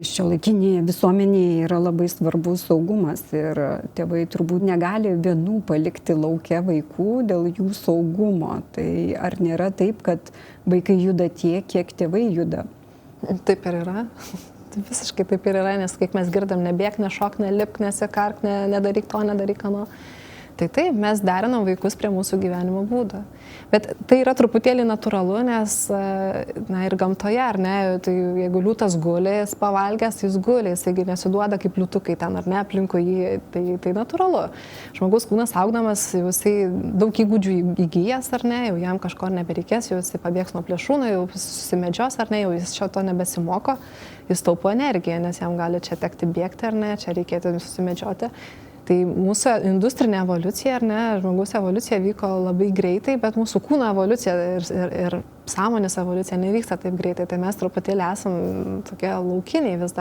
Šiuolaikinėje visuomenėje yra labai svarbus saugumas ir tėvai turbūt negali vienų palikti lauke vaikų dėl jų saugumo. Tai ar nėra taip, kad vaikai juda tiek, kiek tėvai juda? Taip ir yra. Visiškai taip ir yra, nes kaip mes girdam, nebėk, nešok, nelipk, nesikark, nedaryk to, nedaryk ano. Tai taip, mes derinam vaikus prie mūsų gyvenimo būdo. Bet tai yra truputėlį natūralu, nes ir gamtoje, ar ne, tai jeigu liūtas guli, jis pavalgęs, jis guli, jis nesiduoda kaip liūtukai ten, ar ne, aplinkui jį, tai natūralu. Žmogus kūnas augdamas, jisai daug įgūdžių įgyjęs, ar ne, jau jam kažko nebereikės, jau jisai pabėgs nuo plėšrūnų, jau susimedžios, ar ne, jau jis čia to nebesimoko, jis taupo energiją, nes jam gali čia tekti bėgti, ar ne, čia reikėtų susimedžioti. Tai mūsų industrinė evoliucija, ar ne, žmogaus evoliucija vyko labai greitai, bet mūsų kūno evoliucija ir sąmonės evoliucija nevyksta taip greitai, tai mes truputėlį esam tokie laukiniai vis dar.